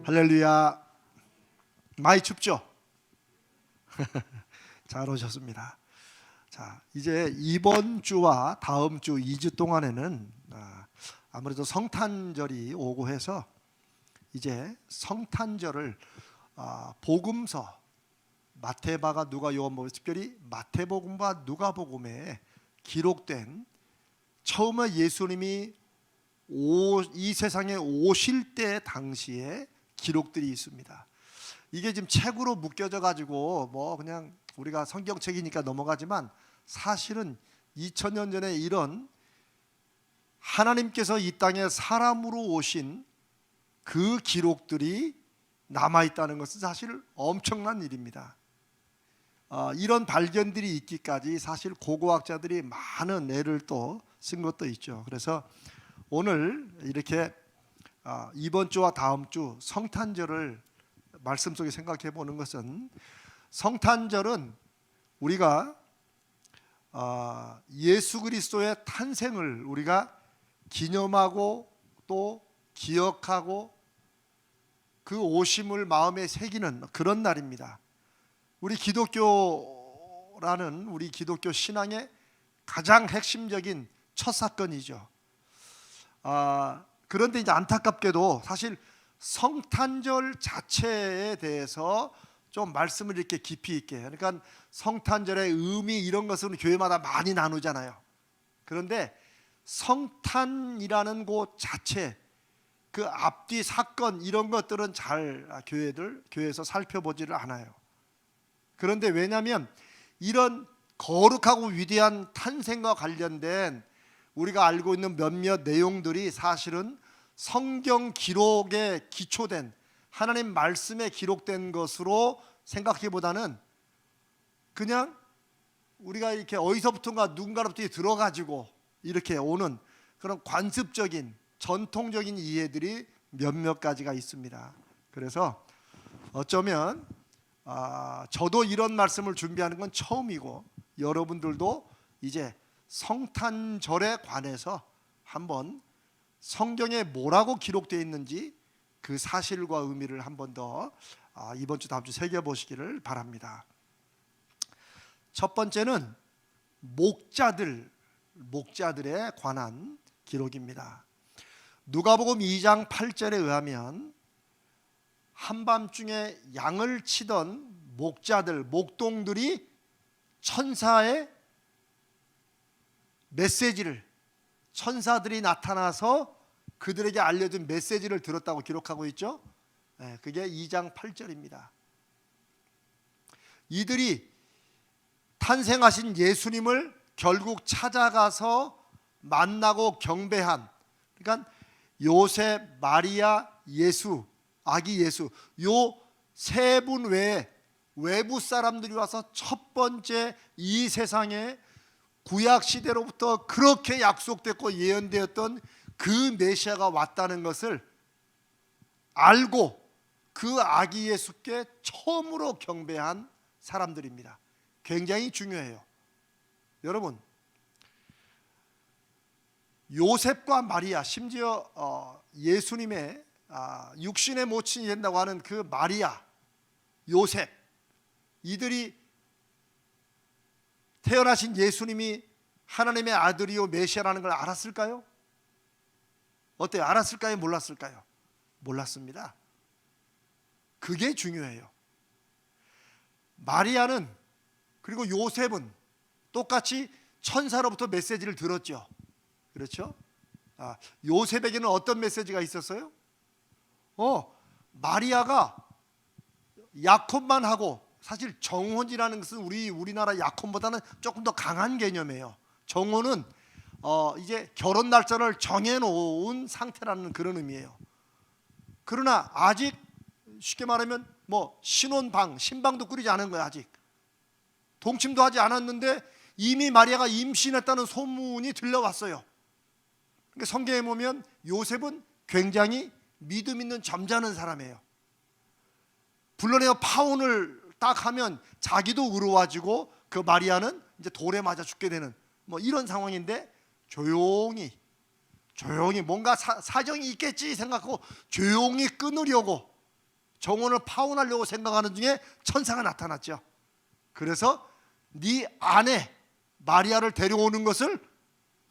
할렐루야. 많이 춥죠? 잘 오셨습니다. 자, 이제 이번 주와 다음 주 2주 동안에는 아무래도 성탄절이 오고 해서 이제 성탄절을 복음서 마태바가 누가 요한복음, 특별히 마태복음과 누가복음에 기록된 처음에 예수님이 이 세상에 오실 때 당시에 기록들이 있습니다. 이게 지금 책으로 묶여져 가지고 뭐 그냥 우리가 성경책이니까 넘어가지만 사실은 2000년 전에 이런 하나님께서 이 땅에 사람으로 오신 그 기록들이 남아있다는 것은 사실 엄청난 일입니다. 이런 발견들이 있기까지 사실 고고학자들이 많은 애를 또 쓴 것도 있죠. 그래서 오늘 이렇게 이번 주와 다음 주 성탄절을 말씀 속에 생각해 보는 것은, 성탄절은 우리가 예수 그리스도의 탄생을 우리가 기념하고 또 기억하고 그 오심을 마음에 새기는 그런 날입니다. 우리 기독교라는 우리 기독교 신앙의 가장 핵심적인 첫 사건이죠. 그런데 이제 안타깝게도 사실 성탄절 자체에 대해서 좀 말씀을 이렇게 깊이 있게, 그러니까 성탄절의 의미 이런 것은 교회마다 많이 나누잖아요. 그런데 성탄이라는 곳 자체, 그 앞뒤 사건 이런 것들은 잘 교회에서 살펴보지를 않아요. 그런데 왜냐하면 이런 거룩하고 위대한 탄생과 관련된 우리가 알고 있는 몇몇 내용들이 사실은 성경 기록에 기초된 하나님 말씀에 기록된 것으로 생각하기보다는 그냥 우리가 이렇게 어디서부턴가 누군가로부터 들어가지고 이렇게 오는 그런 관습적인 전통적인 이해들이 몇몇 가지가 있습니다. 그래서 어쩌면 저도 이런 말씀을 준비하는 건 처음이고, 여러분들도 이제 성탄절에 관해서 한번 성경에 뭐라고 기록되어 있는지 그 사실과 의미를 한번 더 이번 주 다음 주 새겨보시기를 바랍니다. 첫 번째는 목자들에 관한 기록입니다. 누가복음 2장 8절에 의하면 한밤중에 양을 치던 목자들, 목동들이 천사의 메시지를, 천사들이 나타나서 그들에게 알려준 메시지를 들었다고 기록하고 있죠. 그게 2장 8절입니다. 이들이 탄생하신 예수님을 결국 찾아가서 만나고 경배한, 그러니까 요셉, 마리아, 예수, 아기 예수, 요 세 분 외에 외부 사람들이 와서 첫 번째 이 세상에 구약 시대로부터 그렇게 약속됐고 예언되었던 그 메시아가 왔다는 것을 알고 그 아기 예수께 처음으로 경배한 사람들입니다. 굉장히 중요해요. 여러분, 요셉과 마리아, 심지어 예수님의 육신의 모친이 된다고 하는 그 마리아, 요셉, 이들이 태어나신 예수님이 하나님의 아들이요 메시아라는 걸 알았을까요? 어때요? 알았을까요? 몰랐을까요? 몰랐습니다. 그게 중요해요. 마리아는, 그리고 요셉은 똑같이 천사로부터 메시지를 들었죠. 그렇죠? 요셉에게는 어떤 메시지가 있었어요? 마리아가 약혼만 하고, 사실 정혼이라는 것은 우리나라 약혼보다는 조금 더 강한 개념이에요. 정혼은 이제 결혼 날짜를 정해놓은 상태라는 그런 의미예요. 그러나 아직 쉽게 말하면 뭐 신방도 꾸리지 않은 거예요. 아직 동침도 하지 않았는데 이미 마리아가 임신했다는 소문이 들려왔어요. 그러니까 성경에 보면 요셉은 굉장히 믿음 있는 점잖은 사람이에요. 불러내어 파혼을 딱 하면 자기도 의로워지고 그 마리아는 이제 돌에 맞아 죽게 되는 뭐 이런 상황인데 조용히 조용히 뭔가 사정이 있겠지 생각하고 조용히 끊으려고 정원을 파혼하려고 생각하는 중에 천사가 나타났죠. 그래서 네 아내 마리아를 데려오는 것을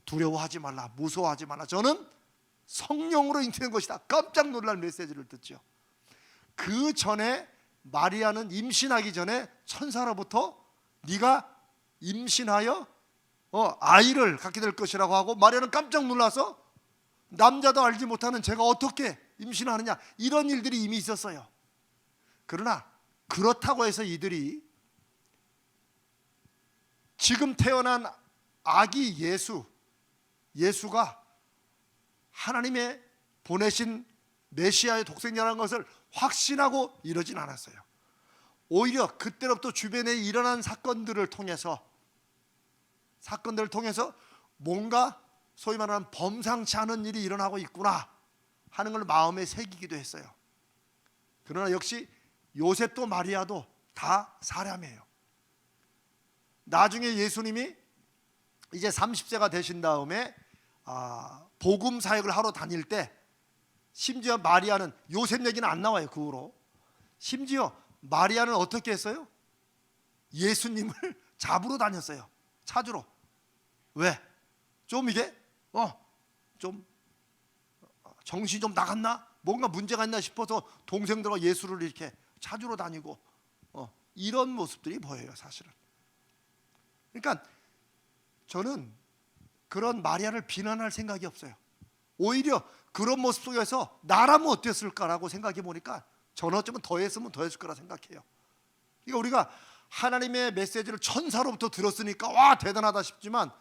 두려워하지 말라, 무서워하지 말라. 저는 성령으로 잉태된 것이다. 깜짝 놀랄 메시지를 듣죠. 그 전에 마리아는 임신하기 전에 천사로부터 네가 임신하여 아이를 갖게 될 것이라고 하고, 마리아는 깜짝 놀라서 남자도 알지 못하는 제가 어떻게 임신하느냐, 이런 일들이 이미 있었어요. 그러나 그렇다고 해서 이들이 지금 태어난 아기 예수가 하나님의 보내신 메시아의 독생자라는 것을 확신하고 이러진 않았어요. 오히려 그때로부터 주변에 일어난 사건들을 통해서 뭔가 소위 말하는 범상치 않은 일이 일어나고 있구나 하는 걸 마음에 새기기도 했어요. 그러나 역시 요셉도 마리아도 다 사람이에요. 나중에 예수님이 이제 30세가 되신 다음에 복음 사역을 하러 다닐 때, 심지어 마리아는, 요셉 얘기는 안 나와요 그 후로, 심지어 마리아는 어떻게 했어요? 예수님을 잡으러 다녔어요. 찾으러. 왜? 좀 이게 좀 정신이 좀 나갔나? 뭔가 문제가 있나 싶어서 동생들과 예수를 이렇게 찾으러 다니고 이런 모습들이 보여요 사실은. 그러니까 저는 그런 마리아를 비난할 생각이 없어요. 오히려 그런 모습 속에서 나라면 어땠을까라고 생각해 보니까 저는 어쩌면 더했으면 더했을 거라 생각해요. 그러니까 우리가 하나님의 메시지를 천사로부터 들었으니까 와 대단하다 싶지만,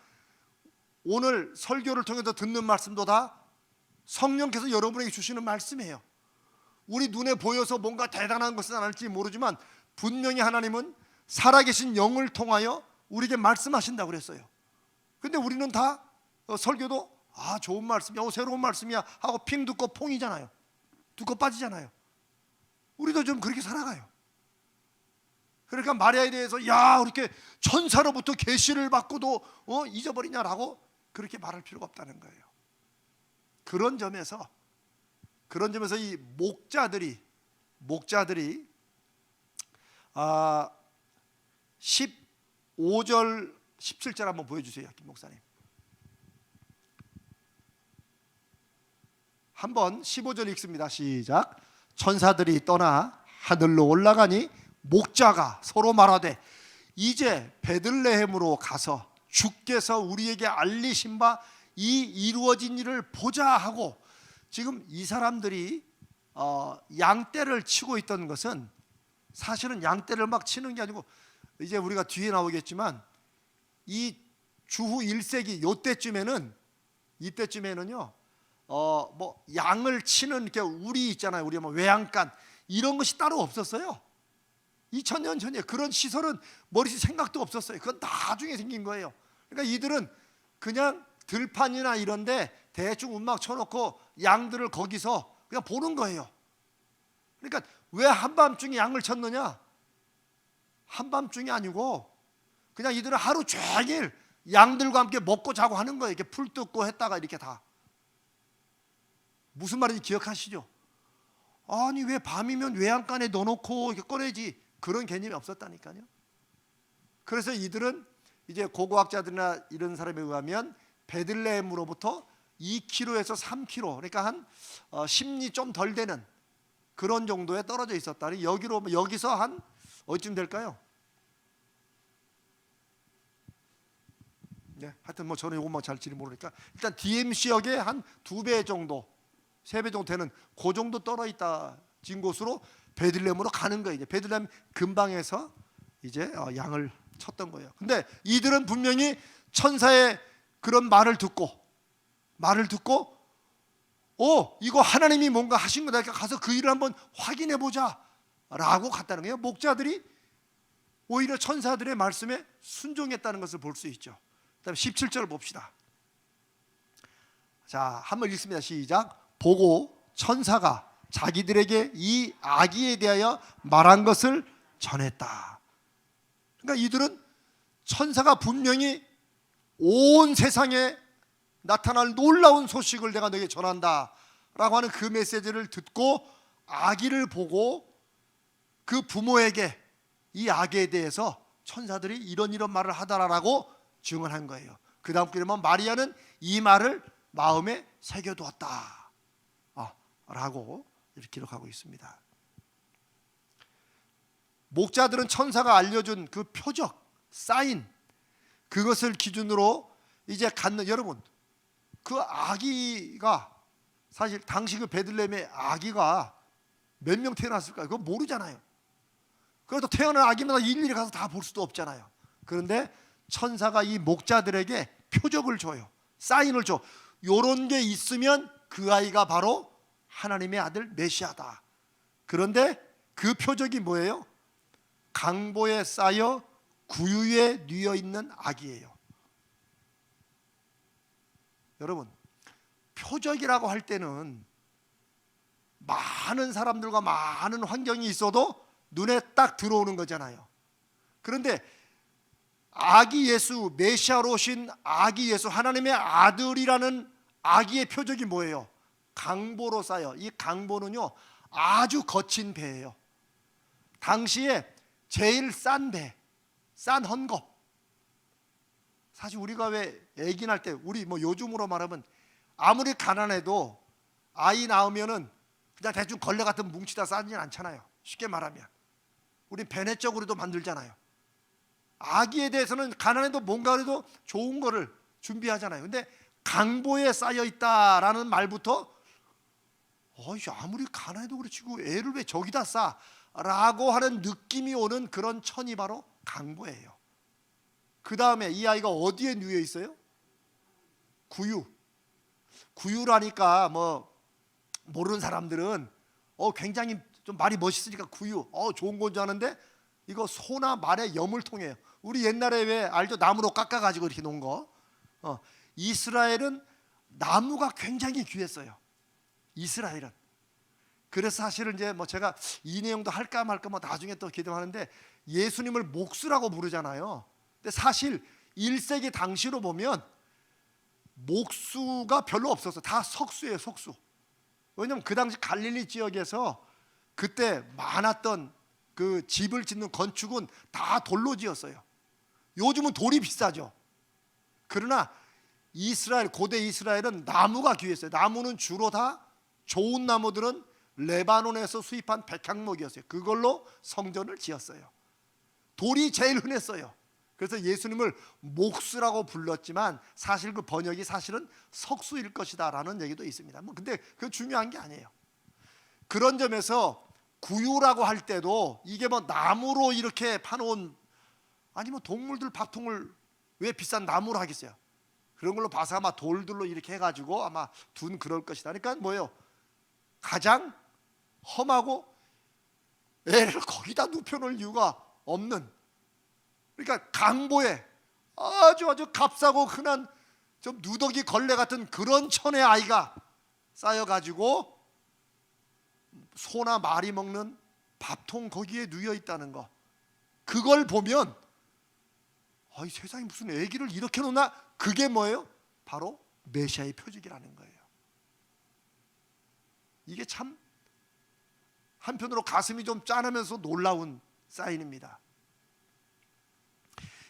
오늘 설교를 통해서 듣는 말씀도 다 성령께서 여러분에게 주시는 말씀이에요. 우리 눈에 보여서 뭔가 대단한 것은 아닐지 모르지만 분명히 하나님은 살아계신 영을 통하여 우리에게 말씀하신다고 그랬어요. 근데 우리는 다 설교도 좋은 말씀이야, 새로운 말씀이야 하고 핑 듣고 퐁이잖아요. 듣고 빠지잖아요. 우리도 좀 그렇게 살아가요. 그러니까 마리아에 대해서 야 이렇게 천사로부터 계시를 받고도 잊어버리냐라고 그렇게 말할 필요가 없다는 거예요. 그런 점에서 이 목자들이 15절 17절 한번 보여주세요, 김 목사님. 한번 15절 읽습니다. 시작. 천사들이 떠나 하늘로 올라가니 목자가 서로 말하되 이제 베들레헴으로 가서 주께서 우리에게 알리신 바 이 이루어진 일을 보자 하고, 지금 이 사람들이 양떼를 치고 있던 것은 사실은 양떼를 막 치는 게 아니고, 이제 우리가 뒤에 나오겠지만 이 주후 1세기 이때쯤에는요 뭐 양을 치는 이렇게 우리 있잖아요. 우리 뭐 외양간 이런 것이 따로 없었어요. 2000년 전에 그런 시설은 머릿속 생각도 없었어요. 그건 나중에 생긴 거예요. 그러니까 이들은 그냥 들판이나 이런데 대충 움막 쳐놓고 양들을 거기서 그냥 보는 거예요. 그러니까 왜 한밤중에 양을 쳤느냐? 한밤중이 아니고 그냥 이들은 하루 종일 양들과 함께 먹고 자고 하는 거예요. 이렇게 풀 뜯고 했다가 이렇게 다. 무슨 말인지 기억하시죠? 아니 왜 밤이면 외양간에 넣어놓고 이렇게 꺼내지, 그런 개념이 없었다니까요. 그래서 이들은 이제 고고학자들이나 이런 사람에 의하면 베들레헴으로부터 2km에서 3km, 그러니까 한 10리 좀 덜 되는 그런 정도에 떨어져 있었다니, 여기서 한 어디쯤 될까요? 네, 하여튼 뭐 저는 이것만 잘지는 모르니까 일단 DMC역에 한 2배 정도, 3배 정도 되는 그 정도 떨어 있다진 곳으로 베들레헴으로 가는 거예요. 이제 베들레헴 근방에서 이제 양을 쳤던 거예요. 근데 이들은 분명히 천사의 그런 말을 듣고 이거 하나님이 뭔가 하신 거다, 그러니까 가서 그 일을 한번 확인해 보자 라고 갔다는 거예요. 목자들이 오히려 천사들의 말씀에 순종했다는 것을 볼 수 있죠. 그다음에 17절을 봅시다. 자, 한번 읽습니다. 시작. 보고 천사가 자기들에게 이 아기에 대하여 말한 것을 전했다. 그러니까 이들은 천사가 분명히 온 세상에 나타날 놀라운 소식을 내가 너에게 전한다 라고 하는 그 메시지를 듣고 아기를 보고 그 부모에게 이 아기에 대해서 천사들이 이런 말을 하더라라고 증언한 거예요. 그 다음 그러면 마리아는 이 말을 마음에 새겨두었다 라고 이렇게 기록하고 있습니다. 목자들은 천사가 알려준 그 표적, 사인, 그것을 기준으로 이제 갖는, 여러분 그 아기가 사실 당시 그 베들레헴의 아기가 몇 명 태어났을까요? 그거 모르잖아요. 그래도 태어난 아기마다 일일이 가서 다 볼 수도 없잖아요. 그런데 천사가 이 목자들에게 표적을 줘요. 사인을 줘. 요런 게 있으면 그 아이가 바로 하나님의 아들 메시아다. 그런데 그 표적이 뭐예요? 강보에 쌓여 구유에 뉘어 있는 아기예요. 여러분, 표적이라고 할 때는 많은 사람들과 많은 환경이 있어도 눈에 딱 들어오는 거잖아요. 그런데 아기 예수, 메시아로 오신 아기 예수, 하나님의 아들이라는 아기의 표적이 뭐예요? 강보로 쌓여. 이 강보는요 아주 거친 배예요. 당시에 제일 싼 배, 싼 헝겊. 사실 우리가 왜 아기 낳을 때, 우리 뭐 요즘으로 말하면 아무리 가난해도 아이 낳으면은 그냥 대충 걸레 같은 뭉치다 싸진 않잖아요. 쉽게 말하면 우리 배내적으로도 만들잖아요. 아기에 대해서는 가난해도 뭔가 그래도 좋은 거를 준비하잖아요. 근데 강보에 쌓여 있다라는 말부터 아무리 가난해도 그렇지 애를 왜 저기다 싸? 라고 하는 느낌이 오는 그런 천이 바로 강보예요. 그 다음에 이 아이가 어디에 누워 있어요? 구유. 구유라니까 뭐 모르는 사람들은 굉장히 좀 말이 멋있으니까 구유 좋은 건 줄 아는데 이거 소나 말의 여물통이에요. 우리 옛날에 왜 알죠? 나무로 깎아가지고 이렇게 놓은 거. 이스라엘은 나무가 굉장히 귀했어요. 이스라엘은. 그래서 사실은 이제 뭐 제가 이 내용도 할까 말까 뭐 나중에 또 기도하는데 예수님을 목수라고 부르잖아요. 근데 사실 1세기 당시로 보면 목수가 별로 없었어요. 다 석수예요, 석수. 왜냐면 그 당시 갈릴리 지역에서 그때 많았던 그 집을 짓는 건축은 다 돌로 지었어요. 요즘은 돌이 비싸죠. 그러나 이스라엘, 고대 이스라엘은 나무가 귀했어요. 나무는 주로 다 좋은 나무들은 레바논에서 수입한 백향목이었어요. 그걸로 성전을 지었어요. 돌이 제일 흔했어요. 그래서 예수님을 목수라고 불렀지만 사실 그 번역이 사실은 석수일 것이다라는 얘기도 있습니다. 뭐 근데 그건 중요한 게 아니에요. 그런 점에서 구유라고 할 때도 이게 뭐 나무로 이렇게 파놓은, 아니면 동물들 밥통을 왜 비싼 나무로 하겠어요? 그런 걸로 봐서 아마 돌들로 이렇게 해가지고 아마 둔 그럴 것이다. 그러니까 뭐예요? 가장 험하고 애를 거기다 눕혀놓을 이유가 없는, 그러니까 강보에 아주 값싸고 흔한 좀 누더기 걸레 같은 그런 천의 아이가 쌓여가지고 소나 말이 먹는 밥통 거기에 누워 있다는 거, 그걸 보면 이 세상에 무슨 애기를 이렇게 놓나? 그게 뭐예요? 바로 메시아의 표적이라는 거예요. 이게 참 한편으로 가슴이 좀 짠하면서 놀라운 사인입니다.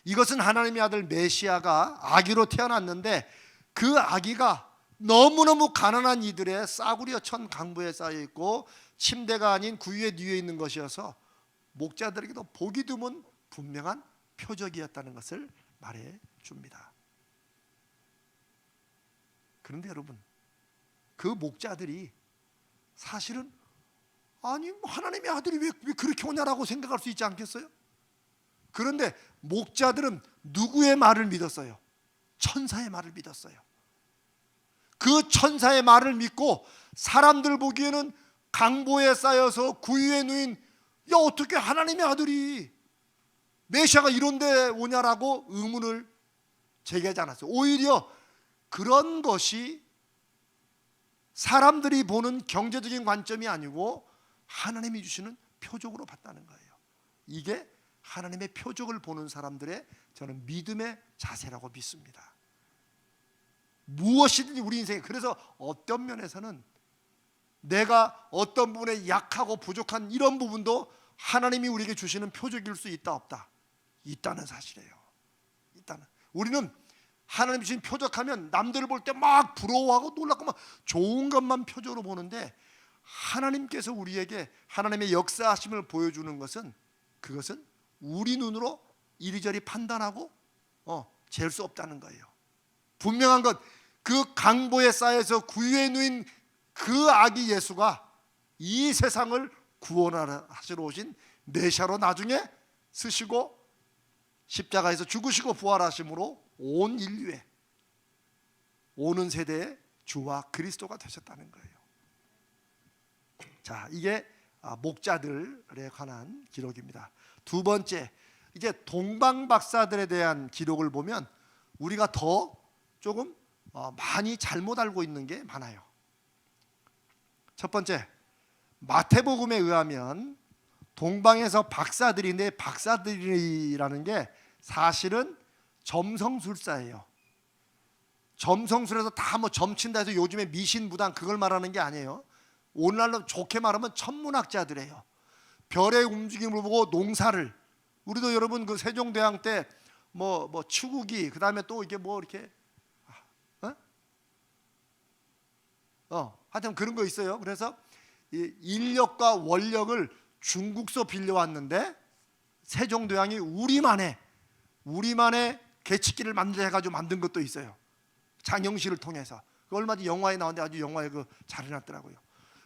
이것은 하나님의 아들 메시아가 아기로 태어났는데 그 아기가 너무너무 가난한 이들의 싸구려 천 강보에 쌓여 있고 침대가 아닌 구유에 누워 있는 것이어서 목자들에게도 보기 드문 분명한 표적이었다는 것을 말해 줍니다. 그런데 여러분, 그 목자들이 사실은 아니 하나님의 아들이 왜 그렇게 오냐라고 생각할 수 있지 않겠어요? 그런데 목자들은 누구의 말을 믿었어요? 천사의 말을 믿었어요. 그 천사의 말을 믿고 사람들 보기에는 강보에 쌓여서 구유에 누인 어떻게 하나님의 아들이 메시아가 이런데 오냐라고 의문을 제기하지 않았어요. 오히려 그런 것이 사람들이 보는 경제적인 관점이 아니고 하나님이 주시는 표적으로 봤다는 거예요. 이게 하나님의 표적을 보는 사람들의 저는 믿음의 자세라고 믿습니다. 무엇이든지 우리 인생에. 그래서 어떤 면에서는 내가 어떤 부분에 약하고 부족한 이런 부분도 하나님이 우리에게 주시는 표적일 수 있다 없다? 있다는 사실이에요. 있다는. 우리는 하나님 주신 표적하면 남들을 볼 때 막 부러워하고 놀랍고 막 좋은 것만 표적으로 보는데, 하나님께서 우리에게 하나님의 역사하심을 보여주는 것은, 그것은 우리 눈으로 이리저리 판단하고 잴 수 없다는 거예요. 분명한 것, 그 강보에 쌓여서 구유에 누인 그 아기 예수가 이 세상을 구원하시러 오신 메시아로 나중에 쓰시고 십자가에서 죽으시고 부활하심으로 온 인류에, 오는 세대의 주와 그리스도가 되셨다는 거예요. 자, 이게 목자들에 관한 기록입니다. 두 번째, 이제 동방박사들에 대한 기록을 보면 우리가 더 조금 많이 잘못 알고 있는 게 많아요. 첫 번째, 마태복음에 의하면 동방에서 박사들인데, 박사들이라는 게 사실은 점성술사예요. 점성술에서 다 뭐 점친다 해서 요즘에 미신무당 그걸 말하는 게 아니에요. 오늘날로 좋게 말하면 천문학자들이에요. 별의 움직임을 보고 농사를, 우리도 여러분 그 세종대왕 때 뭐 추구기, 그 다음에 또 이게 뭐 이렇게 하여튼 그런 거 있어요. 그래서 이 인력과 원력을 중국서 빌려왔는데 세종대왕이 우리만의 계측기를 만들어 해가지고 만든 것도 있어요. 장영실을 통해서. 그 얼마 전에 영화에 나왔는데 아주 영화에 잘 해놨더라고요.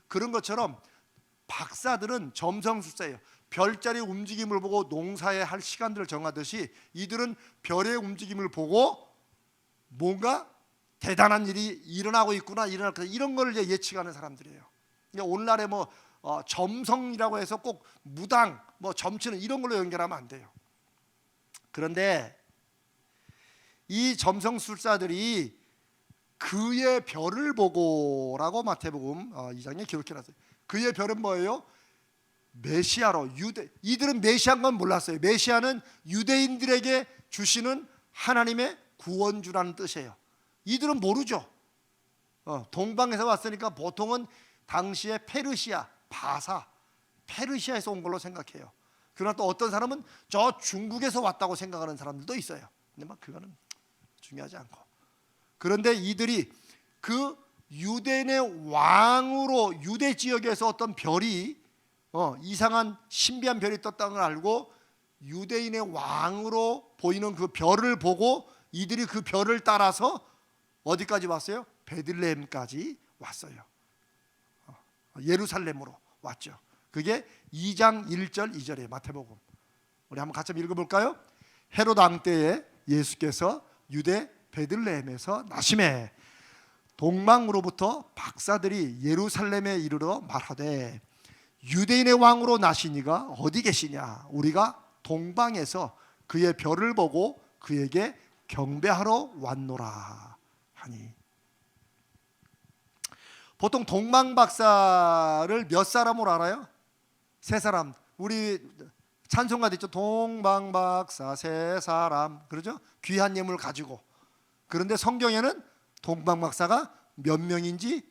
그런 것처럼 박사들은 점성술사예요. 별자리 움직임을 보고 농사에 할 시간들을 정하듯이 이들은 별의 움직임을 보고 뭔가 대단한 일이 일어나고 있구나, 일어날 거다, 이런 걸 예측하는 사람들이에요. 오늘날에 점성이라고 해서 꼭 무당, 점치는 이런 걸로 연결하면 안 돼요. 그런데 이 점성술사들이 그의 별을 보고라고 마태복음 2장에 기록해놨어요. 그의 별은 뭐예요? 메시아로, 이들은 메시아인 건 몰랐어요. 메시아는 유대인들에게 주시는 하나님의 구원주라는 뜻이에요. 이들은 모르죠. 동방에서 왔으니까 보통은 당시에 페르시아, 바사, 페르시아에서 온 걸로 생각해요. 그러나 또 어떤 사람은 저 중국에서 왔다고 생각하는 사람들도 있어요. 근데 그거는 중요하지 않고. 그런데 이들이 그 유대인의 왕으로, 유대 지역에서 어떤 별이 이상한 신비한 별이 떴다는 걸 알고 유대인의 왕으로 보이는 그 별을 보고 이들이 그 별을 따라서 어디까지 왔어요? 베들레헴까지 왔어요. 예루살렘으로 왔죠. 그게 2장 1절 2절에 마태복음. 우리 한번 같이 읽어볼까요? 헤롯 왕 때에 예수께서 유대 베들레헴에서 나심에 동방으로부터 박사들이 예루살렘에 이르러 말하되 유대인의 왕으로 나시니가 어디 계시냐? 우리가 동방에서 그의 별을 보고 그에게 경배하러 왔노라 하니. 보통 동방박사를 몇 사람으로 알아요? 세 사람. 우리 찬송가도 있죠. 동방박사 세 사람, 그러죠? 귀한 예물 가지고. 그런데 성경에는 동방박사가 몇 명인지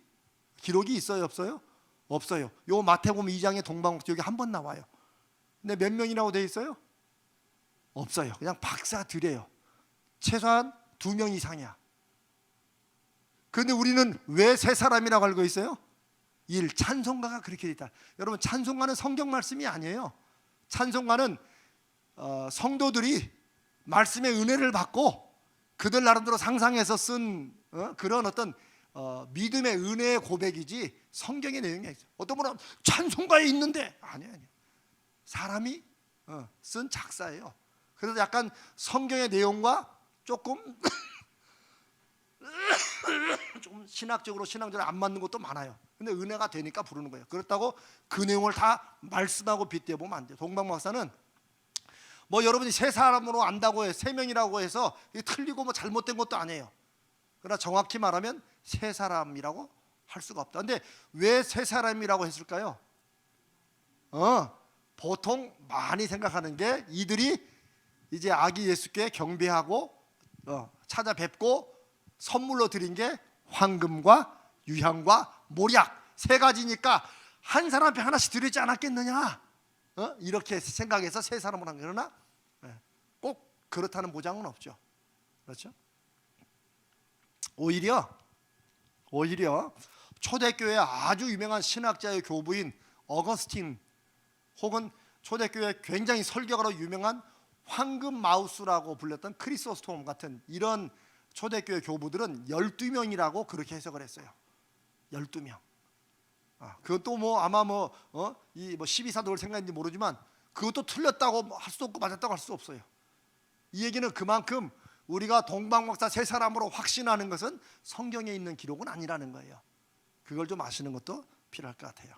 기록이 있어요, 없어요? 없어요. 요 마태복음 2장에 동방박사 여기 한 번 나와요. 근데 몇 명이라고 돼 있어요? 없어요. 그냥 박사들이에요. 최소한 2명 이상이야. 그런데 우리는 왜 세 사람이라고 알고 있어요? 1. 찬송가가 그렇게 돼 있다. 여러분, 찬송가는 성경 말씀이 아니에요. 찬송가는 성도들이 말씀의 은혜를 받고 그들 나름대로 상상해서 쓴 그런 어떤 믿음의 은혜의 고백이지 성경의 내용이 아니죠. 어떤 분은 찬송가에 있는데 아니에요. 사람이 쓴 작사예요. 그래서 약간 성경의 내용과 조금 신학적으로 안 맞는 것도 많아요. 근데 은혜가 되니까 부르는 거예요. 그렇다고 그 내용을 다 말씀하고 빗대어 보면 안 돼요. 동방박사는 여러분이 세 사람으로 안다고 해, 세 명이라고 해서 틀리고 잘못된 것도 아니에요. 그러나 정확히 말하면 세 사람이라고 할 수가 없다. 근데 왜 세 사람이라고 했을까요? 보통 많이 생각하는 게 이들이 이제 아기 예수께 경배하고 찾아뵙고 선물로 드린 게 황금과 유향과 몰약 세 가지니까 한 사람 앞에 하나씩 드리지 않았겠느냐, 이렇게 생각해서 세 사람을 한 거나 꼭 그렇다는 보장은 없죠. 그렇죠? 오히려 초대교회 아주 유명한 신학자의 교부인 어거스틴, 혹은 초대교회 굉장히 설교가로 유명한 황금 마우스라고 불렸던 크리소스톰 같은 이런 초대교회 교부들은 12명이라고 그렇게 해석을 했어요. 12명. 그것도 뭐 아마 이 12사도를 생각했는지 모르지만 그것도 틀렸다고 할 수도 없고 맞았다고 할 수 없어요. 이 얘기는 그만큼 우리가 동방박사 세 사람으로 확신하는 것은 성경에 있는 기록은 아니라는 거예요. 그걸 좀 아시는 것도 필요할 것 같아요.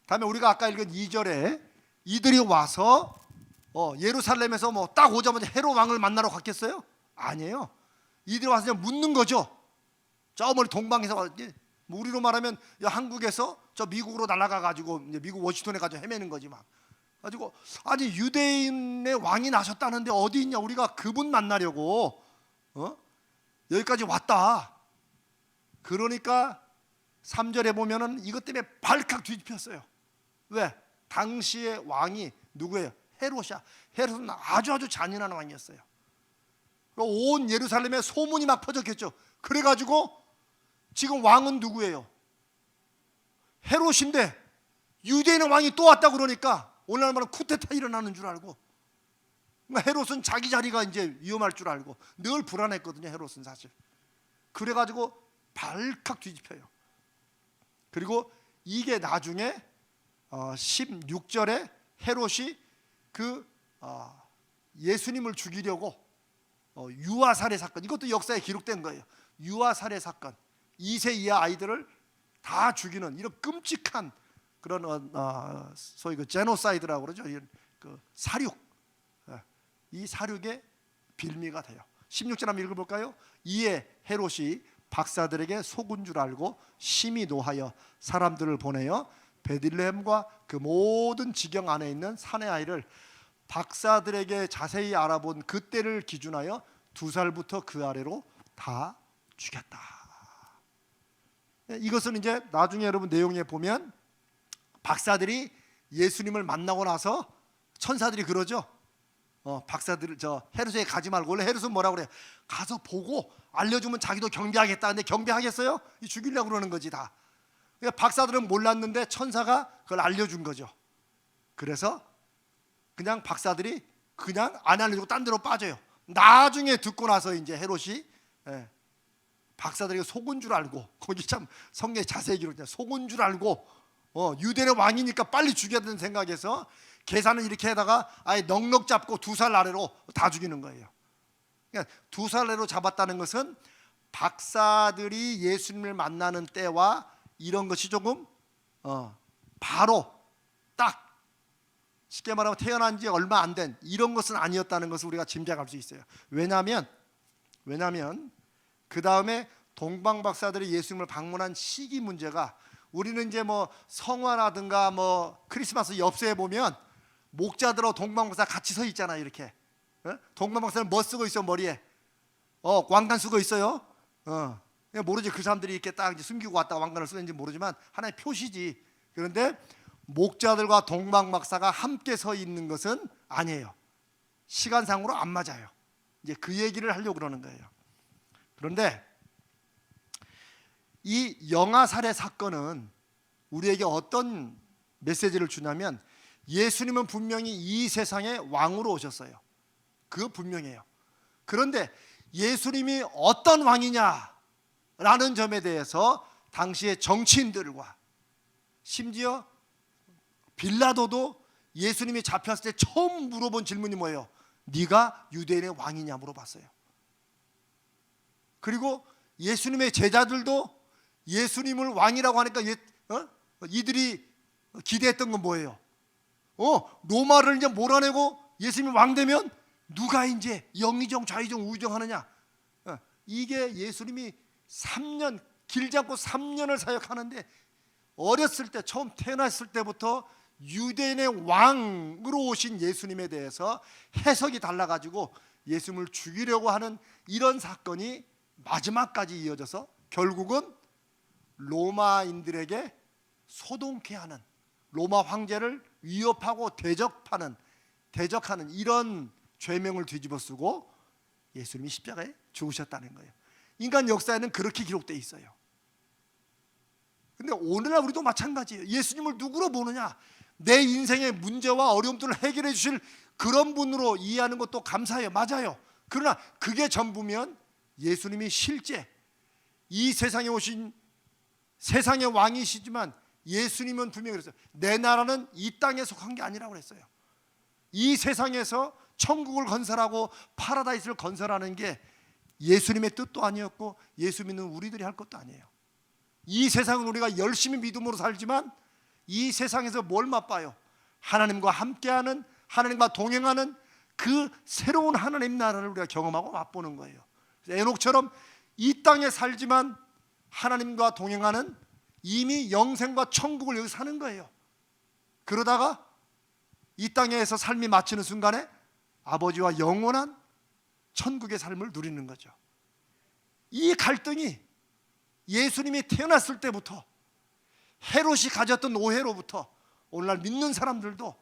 다음에 우리가 아까 읽은 2절에 이들이 와서 예루살렘에서 딱 오자마자 헤롯 왕을 만나러 갔겠어요? 아니에요. 이들이 와서 그냥 묻는 거죠. 저 멀리 동방에서, 우리로 말하면 한국에서 저 미국으로 날아가 가지고 미국 워싱턴에 가서 헤매는 거지 막. 가지고 아니 유대인의 왕이 나셨다는데 어디 있냐? 우리가 그분 만나려고 여기까지 왔다. 그러니까 3절에 보면은 이것 때문에 발칵 뒤집혔어요. 왜? 당시의 왕이 누구예요? 헤롯이야. 헤롯은 아주 잔인한 왕이었어요. 온 예루살렘에 소문이 막 퍼졌겠죠. 그래가지고 지금 왕은 누구예요? 헤롯인데 유대인의 왕이 또 왔다 그러니까 오늘날 말하면 쿠데타 일어나는 줄 알고, 그러니까 헤롯은 자기 자리가 이제 위험할 줄 알고 늘 불안했거든요. 헤롯은 사실. 그래가지고 발칵 뒤집혀요. 그리고 이게 나중에 16절에 헤롯이 예수님을 죽이려고 유아살해 사건, 이것도 역사에 기록된 거예요. 유아살해 사건, 2세 이하 아이들을 다 죽이는 이런 끔찍한 그런 소위 제노사이드라고 그러죠. 그 사륙, 이 사륙의 빌미가 돼요. 16절 한번 읽어볼까요? 이에 헤롯이 박사들에게 속은 줄 알고 심히 노하여 사람들을 보내어 베들레헴과 그 모든 지경 안에 있는 사내 아이를 박사들에게 자세히 알아본 그때를 기준하여 2살부터 그 아래로 다 죽였다. 이것은 이제 나중에 여러분 내용에 보면 박사들이 예수님을 만나고 나서 천사들이 그러죠. 박사들 헤롯에게 가지 말고, 원래 헤롯은 뭐라고 그래요? 가서 보고 알려주면 자기도 경배하겠다. 근데 경배하겠어요? 죽이려고 그러는 거지 다. 그러니까 박사들은 몰랐는데 천사가 그걸 알려준 거죠. 그래서 그냥 박사들이 그냥 안 알려주고 딴 데로 빠져요. 나중에 듣고 나서 이제 헤롯이 박사들에게 속은 줄 알고, 거기 참 성경에 자세히 기록돼, 속은 줄 알고 유대의 왕이니까 빨리 죽여야 되는 생각에서 계산을 이렇게 하다가 아예 넉넉 잡고 2살 아래로 다 죽이는 거예요. 그러니까 2살 아래로 잡았다는 것은 박사들이 예수님을 만나는 때와 이런 것이 조금 바로 딱 쉽게 말하면 태어난 지 얼마 안 된 이런 것은 아니었다는 것을 우리가 짐작할 수 있어요. 왜냐하면 그 다음에 동방 박사들이 예수님을 방문한 시기 문제가, 우리는 이제 성화라든가 크리스마스 엽서에 보면 목자들하고 동방 박사 같이 서 있잖아요. 이렇게 동방 박사는 뭐 쓰고 있어? 머리에 왕관 쓰고 있어요. 그냥 모르지, 그 사람들이 이렇게 딱 이제 숨기고 왔다가 왕관을 쓰는지 모르지만 하나의 표시지. 그런데 목자들과 동방 박사가 함께 서 있는 것은 아니에요. 시간상으로 안 맞아요. 이제 그 얘기를 하려고 그러는 거예요. 그런데 이 영아살해 사건은 우리에게 어떤 메시지를 주냐면, 예수님은 분명히 이 세상에 왕으로 오셨어요. 그거 분명해요. 그런데 예수님이 어떤 왕이냐라는 점에 대해서 당시의 정치인들과 심지어 빌라도도 예수님이 잡혔을 때 처음 물어본 질문이 뭐예요? 네가 유대인의 왕이냐 물어봤어요. 그리고 예수님의 제자들도 예수님을 왕이라고 하니까 이들이 기대했던 건 뭐예요? 로마를 이제 몰아내고 예수님이 왕 되면 누가 이제 영의정 좌의정 우의정 하느냐? 이게 예수님이 3년, 길지 않고 3년을 사역하는데 어렸을 때, 처음 태어났을 때부터 유대인의 왕으로 오신 예수님에 대해서 해석이 달라가지고 예수님을 죽이려고 하는 이런 사건이 마지막까지 이어져서 결국은 로마인들에게 소동케 하는, 로마 황제를 위협하고 대적하는 이런 죄명을 뒤집어 쓰고 예수님이 십자가에 죽으셨다는 거예요. 인간 역사에는 그렇게 기록되어 있어요. 근데 오늘날 우리도 마찬가지예요. 예수님을 누구로 보느냐? 내 인생의 문제와 어려움들을 해결해 주실 그런 분으로 이해하는 것도 감사해요. 맞아요. 그러나 그게 전부면 예수님이 실제 이 세상에 오신 세상의 왕이시지만 예수님은 분명히 그랬어요. 내 나라는 이 땅에 속한 게 아니라고 그랬어요. 이 세상에서 천국을 건설하고 파라다이스를 건설하는 게 예수님의 뜻도 아니었고 예수 믿는 우리들이 할 것도 아니에요. 이 세상은 우리가 열심히 믿음으로 살지만 이 세상에서 뭘 맛봐요? 하나님과 함께하는, 하나님과 동행하는 그 새로운 하나님 나라를 우리가 경험하고 맛보는 거예요. 에녹처럼 이 땅에 살지만 하나님과 동행하는, 이미 영생과 천국을 여기 사는 거예요. 그러다가 이 땅에서 삶이 마치는 순간에 아버지와 영원한 천국의 삶을 누리는 거죠. 이 갈등이 예수님이 태어났을 때부터, 헤롯이 가졌던 오해로부터 오늘날 믿는 사람들도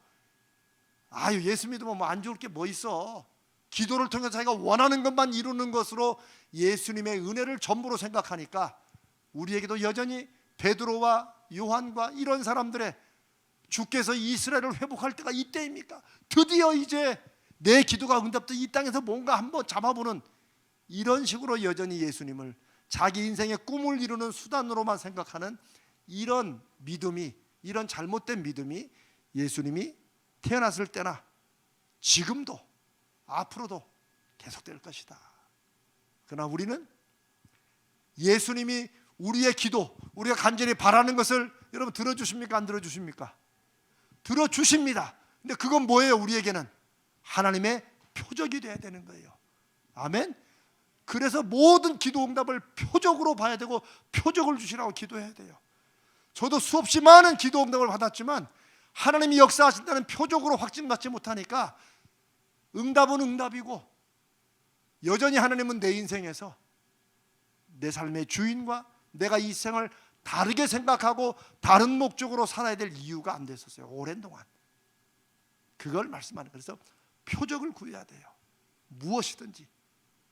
아유, 예수 믿으면 뭐 안 좋을 게 뭐 있어, 기도를 통해서 자기가 원하는 것만 이루는 것으로 예수님의 은혜를 전부로 생각하니까 우리에게도 여전히 베드로와 요한과 이런 사람들의 주께서 이스라엘을 회복할 때가 이때입니까? 드디어 이제 내 기도가 응답돼 이 땅에서 뭔가 한번 잡아보는, 이런 식으로 여전히 예수님을 자기 인생의 꿈을 이루는 수단으로만 생각하는 이런 믿음이, 이런 잘못된 믿음이 예수님이 태어났을 때나 지금도 앞으로도 계속될 것이다. 그러나 우리는 예수님이 우리의 기도, 우리가 간절히 바라는 것을 여러분 들어주십니까? 안 들어주십니까? 들어주십니다. 근데 그건 뭐예요? 우리에게는 하나님의 표적이 돼야 되는 거예요. 아멘. 그래서 모든 기도 응답을 표적으로 봐야 되고 표적을 주시라고 기도해야 돼요. 저도 수없이 많은 기도 응답을 받았지만 하나님이 역사하신다는 표적으로 확증받지 못하니까 응답은 응답이고 여전히 하나님은 내 인생에서 내 삶의 주인과 내가 이 생을 다르게 생각하고 다른 목적으로 살아야 될 이유가 안 됐었어요. 오랜 동안. 그걸 말씀하는 거예요. 그래서 표적을 구해야 돼요. 무엇이든지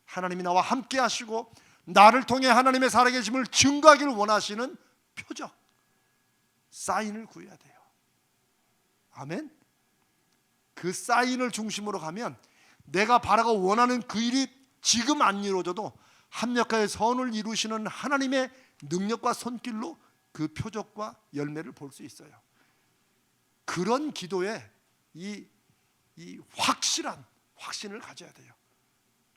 하나님이 나와 함께 하시고 나를 통해 하나님의 살아계심을 증거하기를 원하시는 표적, 사인을 구해야 돼요. 아멘. 그 사인을 중심으로 가면 내가 바라고 원하는 그 일이 지금 안 이루어져도 합력하여 선을 이루시는 하나님의 능력과 손길로 그 표적과 열매를 볼 수 있어요. 그런 기도에 이 확신을 가져야 돼요.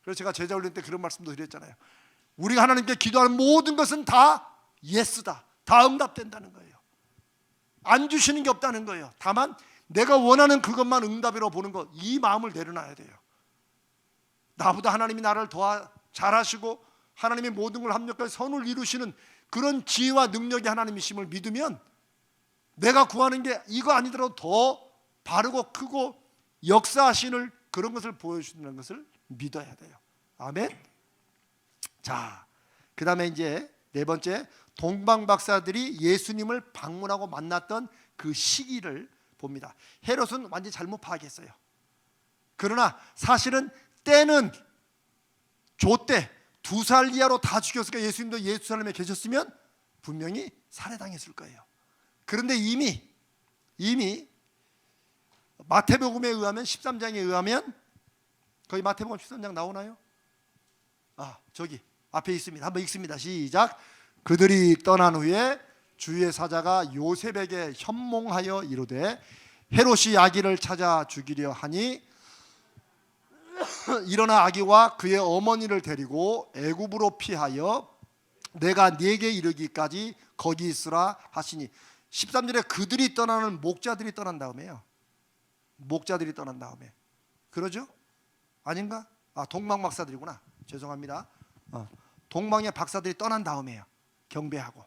그래서 제가 제자 훈련 때 그런 말씀도 드렸잖아요. 우리가 하나님께 기도하는 모든 것은 다 예스다, 다 응답된다는 거예요. 안 주시는 게 없다는 거예요. 다만 내가 원하는 그것만 응답이라고 보는 것, 이 마음을 내려놔야 돼요. 나보다 하나님이 나를 더 잘하시고 하나님의 모든 걸 합력하여 선을 이루시는 그런 지혜와 능력이 하나님이심을 믿으면 내가 구하는 게 이거 아니더라도 더 바르고 크고 역사하시는 그런 것을 보여주시는 것을 믿어야 돼요. 아멘. 자, 그 다음에 이제 네 번째, 동방 박사들이 예수님을 방문하고 만났던 그 시기를 봅니다. 헤롯은 완전히 잘못 파악했어요. 그러나 사실은 때는 조때 2살 이하로 다 죽였으니까 예수님도 예루살렘에 계셨으면 분명히 살해당했을 거예요. 그런데 이미 마태복음에 의하면 13장에 의하면, 거기 마태복음 13장 나오나요? 저기 앞에 있습니다. 한번 읽습니다. 시작. 그들이 떠난 후에 주의 사자가 요셉에게 현몽하여 이르되 헤롯이 아기를 찾아 죽이려 하니 일어나 아기와 그의 어머니를 데리고 애굽으로 피하여 내가 네게 이르기까지 거기 있으라 하시니, 13절에 그들이 떠나는 목자들이 떠난 다음에요. 목자들이 떠난 다음에 그러죠? 아닌가? 동방 박사들이구나. 죄송합니다. 동방의 박사들이 떠난 다음에요. 경배하고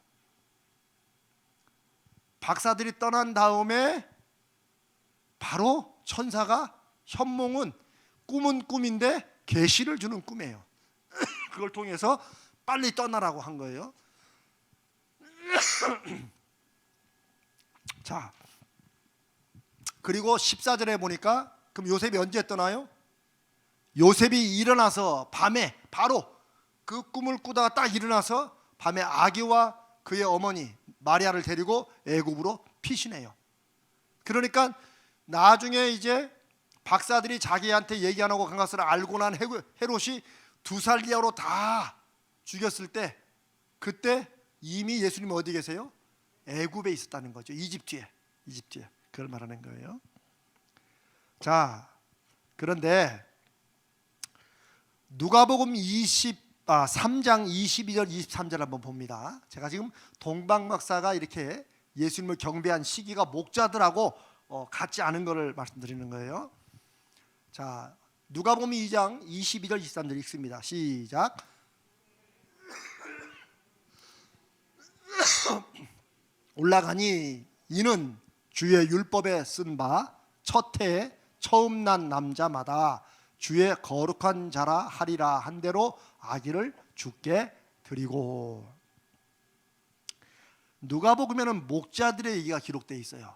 박사들이 떠난 다음에 바로 천사가, 현몽은 꿈은 꿈인데 계시를 주는 꿈이에요. 그걸 통해서 빨리 떠나라고 한 거예요. 자, 그리고 14절에 보니까 그럼 요셉이 언제 떠나요? 요셉이 일어나서 밤에 바로 그 꿈을 꾸다가 딱 일어나서 밤에 아기와 그의 어머니 마리아를 데리고 애굽으로 피신해요. 그러니까 나중에 이제 박사들이 자기한테 얘기 안 하고 간 것을 알고 난 헤롯이 2살 이하로 다 죽였을 때 그때 이미 예수님은 어디 계세요? 애굽에 있었다는 거죠. 이집트에. 그걸 말하는 거예요. 자, 그런데 누가복음 3장 22절 23절 한번 봅니다. 제가 지금 동방박사가 이렇게 예수님을 경배한 시기가 목자들하고 같지 않은 것을 말씀드리는 거예요. 자, 누가복음 2장 22절 23절 읽습니다. 시작. 올라가니 이는 주의 율법에 쓴 바 첫 해에 처음 난 남자마다 주의 거룩한 자라 하리라 한 대로 아기를 주께 드리고. 누가복음에는 목자들의 얘기가 기록되어 있어요.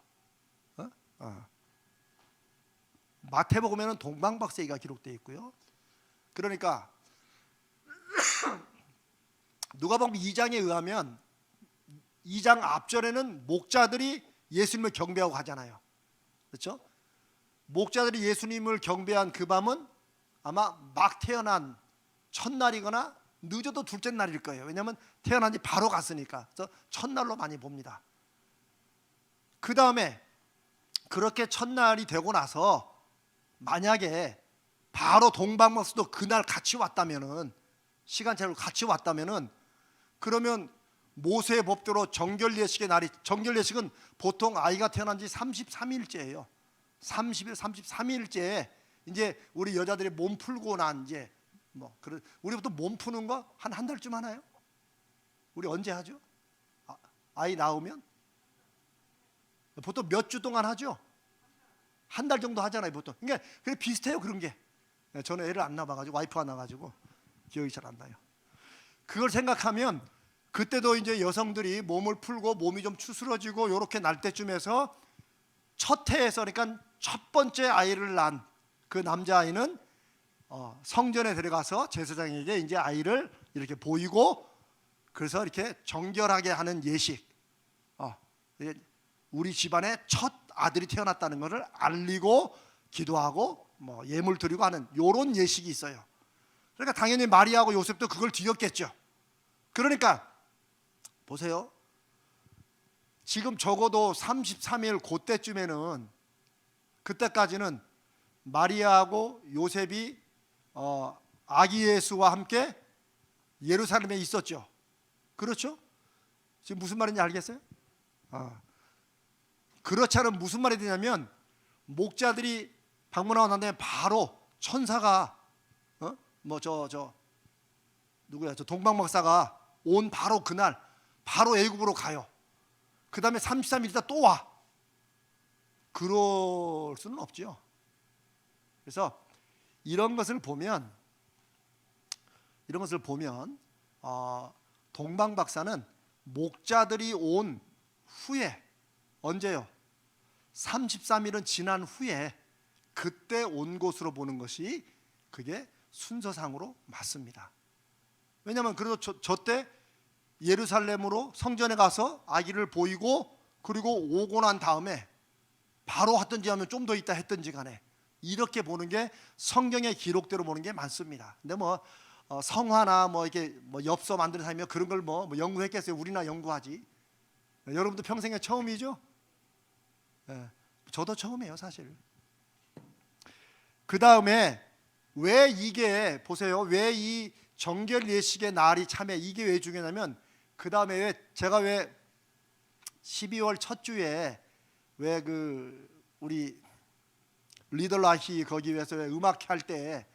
마태복음에는 동방박사 얘기가 기록되어 있고요. 그러니까 누가복음 2장에 의하면 2장 앞절에는 목자들이 예수님을 경배하고 가잖아요. 그렇죠? 목자들이 예수님을 경배한 그 밤은 아마 막 태어난 첫날이거나 늦어도 둘째 날일 거예요. 왜냐하면 태어난 지 바로 갔으니까. 그래서 첫날로 많이 봅니다. 그 다음에 그렇게 첫날이 되고 나서 만약에 바로 동방박사도 그날 같이 왔다면은, 시간차로 같이 왔다면은, 그러면 모세의 법대로 정결예식의 날이, 정결예식은 보통 아이가 태어난 지 33일째예요. 30일, 33일째에 이제 우리 여자들이 몸 풀고 난 이제 우리 보통 몸 푸는 거 한 달쯤 하나요? 우리 언제 하죠? 아이 낳으면 보통 몇 주 동안 하죠? 한 달 정도 하잖아요, 보통. 그러니까 그게 비슷해요, 그런 게. 저는 애를 안 낳아가지고, 와이프가 낳아가지고 기억이 잘 안 나요. 그걸 생각하면 그때도 이제 여성들이 몸을 풀고 몸이 좀 추스러지고 이렇게 날 때쯤에서 첫 해에서, 그러니까 첫 번째 아이를 낳은 그 남자아이는 성전에 들어가서 제사장에게 이제 아이를 이렇게 보이고, 그래서 이렇게 정결하게 하는 예식, 우리 집안에 첫 아들이 태어났다는 것을 알리고 기도하고 예물 드리고 하는 이런 예식이 있어요. 그러니까 당연히 마리아하고 요셉도 그걸 뒤였겠죠. 그러니까 보세요. 지금 적어도 33일 그때쯤에는, 그때까지는 마리아하고 요셉이 아기 예수와 함께 예루살렘에 있었죠. 그렇죠? 지금 무슨 말인지 알겠어요? 그렇지 않으면 무슨 말이 되냐면, 목자들이 방문하고 난 다음에 바로 천사가 누구야? 저 동방박사가 온 바로 그날 바로 애굽으로 가요. 그 다음에 33일 있다 또 와. 그럴 수는 없죠. 그래서 이런 것을 보면 동방박사는 목자들이 온 후에, 언제요? 33일은 지난 후에 그때 온 것으로 보는 것이 그게 순서상으로 맞습니다. 왜냐하면 그래도 저때 예루살렘으로 성전에 가서 아기를 보이고 그리고 오고 난 다음에 바로 하든지 하면 좀 더 있다 했든지 간에 이렇게 보는 게 성경의 기록대로 보는 게 많습니다. 근데 성화나 이렇게 엽서 만드는 사람이면 그런 걸 연구했겠어요? 우리나 연구하지. 여러분도 평생에 처음이죠? 저도 처음이에요, 사실. 그 다음에 왜 이게, 보세요, 왜 이 정결 예식의 날이 참에 이게 왜 중요하냐면, 그 다음에 제가 왜 12월 첫 주에 왜 우리 리더라히 거기 위해서 왜 음악 할 때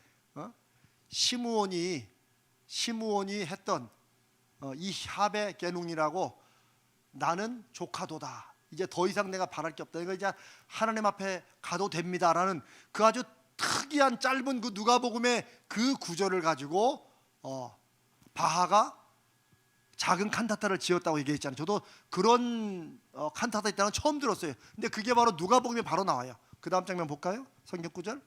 시므온이 했던 이 샤베 게눅이라고, 나는 조카도다, 이제 더 이상 내가 바랄 게 없다, 이거 이제 하나님 앞에 가도 됩니다라는 그 아주 특이한 짧은 그 누가복음의 그 구절을 가지고 바하가 작은 칸타타를 지었다고 얘기했잖아요. 저도 그런 칸타타 있다는 처음 들었어요. 근데 그게 바로 누가복음에 바로 나와요. 그 다음 장면 볼까요? 성경 구절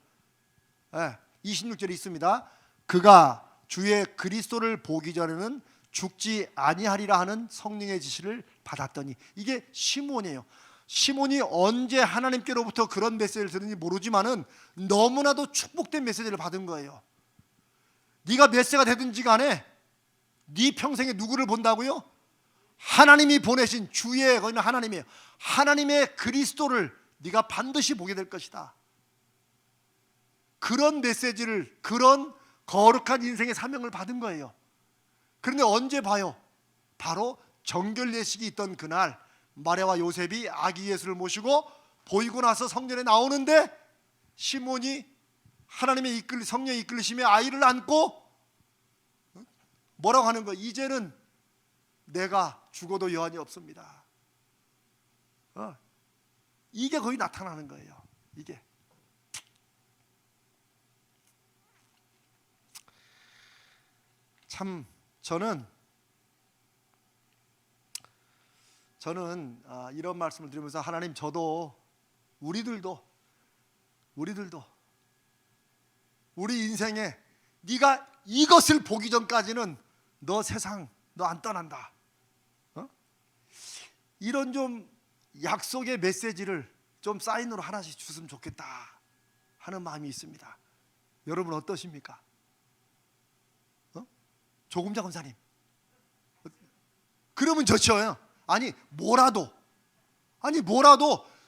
26절에 있습니다. 그가 주의 그리스도를 보기 전에는 죽지 아니하리라 하는 성령의 지시를 받았더니, 이게 시몬이에요. 시몬이 언제 하나님께로부터 그런 메시지를 들은지 모르지만은 너무나도 축복된 메시지를 받은 거예요. 네가 몇 세가 되든지 간에 네 평생에 누구를 본다고요? 하나님이 보내신 주의, 거기는 하나님이에요. 하나님의 그리스도를 네가 반드시 보게 될 것이다. 그런 메시지를, 그런 거룩한 인생의 사명을 받은 거예요. 그런데 언제 봐요? 바로 정결 예식이 있던 그날 마리아와 요셉이 아기 예수를 모시고 보이고 나서 성전에 나오는데 시몬이 하나님의 성령의 이끌리심에 아이를 안고 뭐라고 하는 거예요? 이제는 내가 죽어도 여한이 없습니다. 이게 거의 나타나는 거예요. 이게 참 저는 이런 말씀을 드리면서 하나님, 저도 우리들도 우리 인생에 네가 이것을 보기 전까지는 너 세상 너 안 떠난다, 이런 좀 약속의 메시지를 좀 사인으로 하나씩 줬으면 좋겠다 하는 마음이 있습니다. 여러분 어떠십니까? 조금자 권사님, 그러면 좋죠. 아니 뭐라도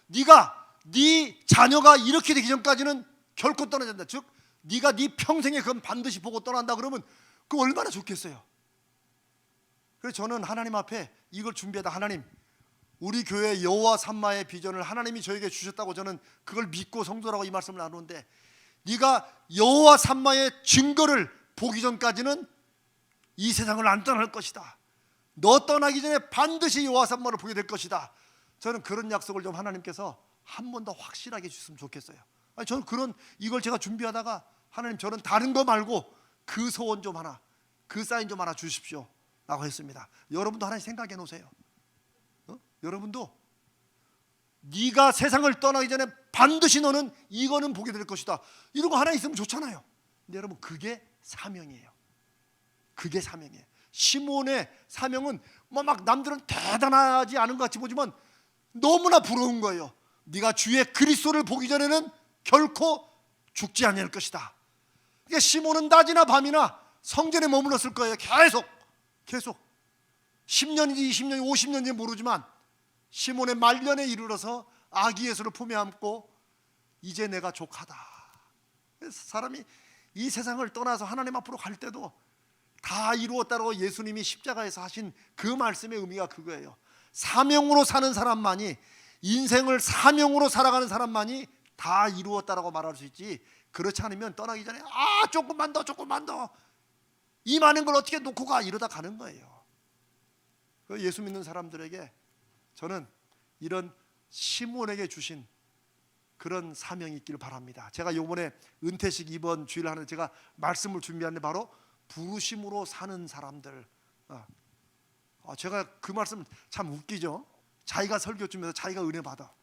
네가 네 자녀가 이렇게 되기 전까지는 결코 떠나지 않는다. 즉 네가 네 평생에 그건 반드시 보고 떠난다 그러면 그 얼마나 좋겠어요. 그래서 저는 하나님 앞에 이걸 준비하다, 하나님, 우리 교회 여호와 삼마의 비전을 하나님이 저에게 주셨다고 저는 그걸 믿고 성도라고 이 말씀을 나누는데, 네가 여호와 삼마의 증거를 보기 전까지는 이 세상을 안 떠날 것이다. 너 떠나기 전에 반드시 여호와 삼마를 보게 될 것이다. 저는 그런 약속을 좀 하나님께서 한 번 더 확실하게 주셨으면 좋겠어요. 아니, 저는 이걸 제가 준비하다가 하나님, 저는 다른 거 말고 그 소원 좀 하나, 그 사인 좀 하나 주십시오 라고 했습니다. 여러분도 하나씩 생각해 놓으세요. 여러분도 네가 세상을 떠나기 전에 반드시 너는 이거는 보게 될 것이다, 이런 거 하나 있으면 좋잖아요. 근데 여러분, 그게 사명이에요. 그게 사명이에요. 시몬의 사명은 막 남들은 대단하지 않은 것 같이 보지만 너무나 부러운 거예요. 네가 주의 그리스도를 보기 전에는 결코 죽지 아니할 것이다. 그러니까 시몬은 낮이나 밤이나 성전에 머물렀을 거예요. 계속 10년인지 20년인지 50년인지 모르지만 시몬의 말년에 이르러서 아기 예수를 품에 안고 이제 내가 족하다. 사람이 이 세상을 떠나서 하나님 앞으로 갈 때도 다 이루었다고 예수님이 십자가에서 하신 그 말씀의 의미가 그거예요. 사명으로 사는 사람만이, 인생을 사명으로 살아가는 사람만이 다 이루었다라고 말할 수 있지, 그렇지 않으면 떠나기 전에 조금만 더 이 많은 걸 어떻게 놓고 가, 이러다 가는 거예요. 예수 믿는 사람들에게 저는 이런 시몬에게 주신 그런 사명이 있기를 바랍니다. 제가 이번에 은퇴식 이번 주일 하는데 제가 말씀을 준비하는데 바로 부르심으로 사는 사람들. 제가 그 말씀 참 웃기죠. 자기가 설교 주면서 자기가 은혜 받아.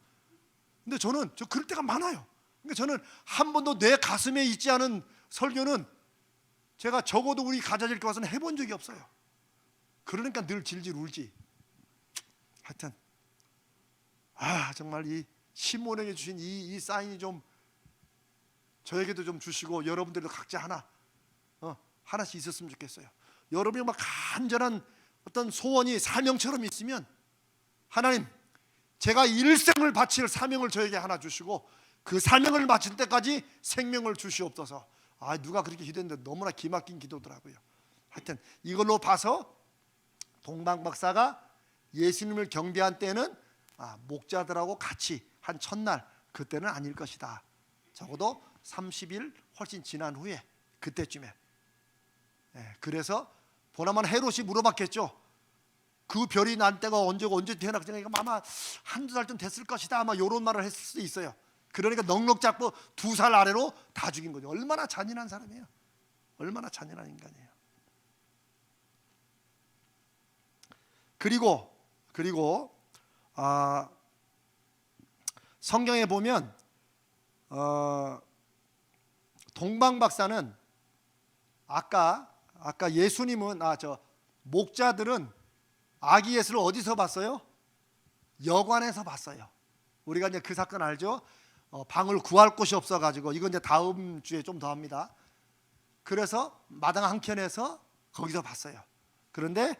근데 저는 그럴 때가 많아요. 그러니까 저는 한 번도 내 가슴에 있지 않은 설교는 제가 적어도 우리 가자질교 와서는 해본 적이 없어요. 그러니까 늘 질질 울지. 하여튼 정말 이 시몬에게 주신 이 사인이 좀 저에게도 좀 주시고 여러분들도 각자 하나씩 있었으면 좋겠어요. 여러분이 막 간절한 어떤 소원이 사명처럼 있으면 하나님, 제가 일생을 바칠 사명을 저에게 하나 주시고 그 사명을 마칠 때까지 생명을 주시옵소서. 누가 그렇게 기도했는데 너무나 기막힌 기도더라고요. 하여튼 이걸로 봐서 동방 박사가 예수님을 경배한 때는 목자들하고 같이 한 첫날, 그때는 아닐 것이다. 적어도 30일 훨씬 지난 후에 그때쯤에. 그래서 보나마나 헤롯이 물어봤겠죠. 그 별이 난 때가 언제 태어났지? 아마 한두 달 좀 됐을 것이다, 아마 이런 말을 했을 수도 있어요. 그러니까 넉넉 잡고 2살 아래로 다 죽인 거죠. 얼마나 잔인한 사람이에요. 얼마나 잔인한 인간이에요. 그리고 성경에 보면 동방 박사는 아까 예수님은 목자들은 아기 예수를 어디서 봤어요? 여관에서 봤어요. 우리가 이제 그 사건 알죠? 방을 구할 곳이 없어가지고, 이건 이제 다음 주에 좀 더 합니다. 그래서 마당 한켠에서 거기서 봤어요. 그런데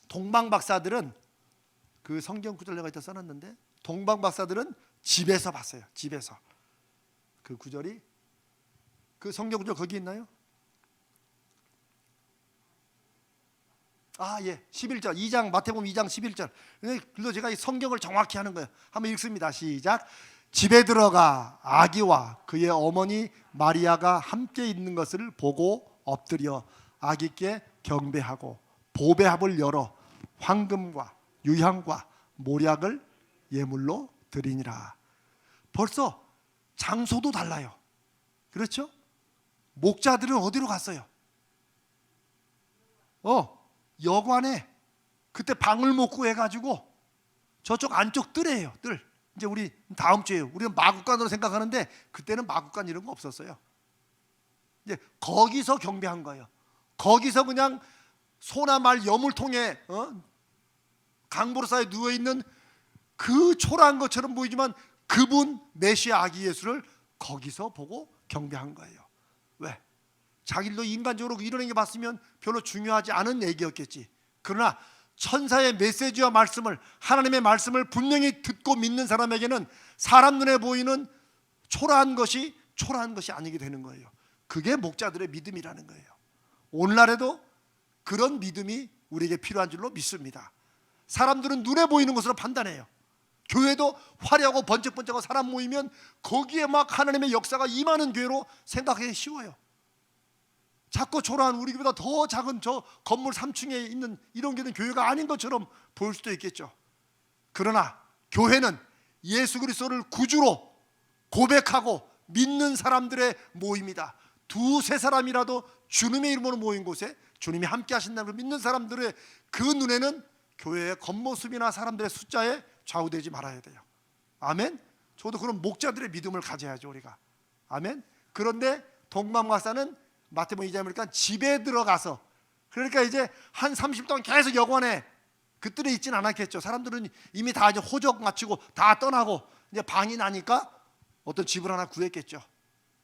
동방 박사들은, 그 성경 구절 내가 이따 써놨는데, 동방 박사들은 집에서 봤어요. 집에서. 그 구절이, 그 성경 구절 거기 있나요? 11절, 2장, 마태복음 2장 11절. 그래서 제가 이 성경을 정확히 하는 거예요. 한번 읽습니다. 시작. 집에 들어가 아기와 그의 어머니 마리아가 함께 있는 것을 보고 엎드려 아기께 경배하고 보배합을 열어 황금과 유향과 모략을 예물로 드리니라. 벌써 장소도 달라요. 그렇죠? 목자들은 어디로 갔어요? 여관에. 그때 방을 못 구해가지고 저쪽 안쪽 뜰이에요. 뜰. 이제 우리 다음 주에요. 우리는 마국간으로 생각하는데 그때는 마국간 이런 거 없었어요. 이제 거기서 경배한 거예요. 거기서 그냥 소나 말 여물통에 강보로 쌓여 누워 있는 그 초라한 것처럼 보이지만 그분 메시아 아기 예수를 거기서 보고 경배한 거예요. 왜? 자기도 인간적으로 이런 얘기 봤으면 별로 중요하지 않은 얘기였겠지. 그러나 천사의 메시지와 말씀을, 하나님의 말씀을 분명히 듣고 믿는 사람에게는 사람 눈에 보이는 초라한 것이 아니게 되는 거예요. 그게 목자들의 믿음이라는 거예요. 오늘날에도 그런 믿음이 우리에게 필요한 줄로 믿습니다. 사람들은 눈에 보이는 것으로 판단해요. 교회도 화려하고 번쩍번쩍하고 사람 모이면 거기에 막 하나님의 역사가 임하는 교회로 생각하기 쉬워요. 작고 초라한 우리 교회보다 더 작은 저 건물 3층에 있는 이런 게는 교회가 아닌 것처럼 보일 수도 있겠죠. 그러나 교회는 예수 그리스도를 구주로 고백하고 믿는 사람들의 모임이다. 2-3 사람이라도 주님의 이름으로 모인 곳에 주님이 함께 하신다는 걸 믿는 사람들의 그 눈에는 교회의 겉모습이나 사람들의 숫자에 좌우되지 말아야 돼요. 아멘. 저도 그런 목자들의 믿음을 가져야죠, 우리가. 아멘. 그런데 동방 박사는 마태복음 2장에 보니까 집에 들어가서, 그러니까 이제 한 30분 동안 계속 여관에 그들에 있진 않았겠죠. 사람들은 이미 다 이제 호적 마치고 다 떠나고 이제 방이 나니까 어떤 집을 하나 구했겠죠.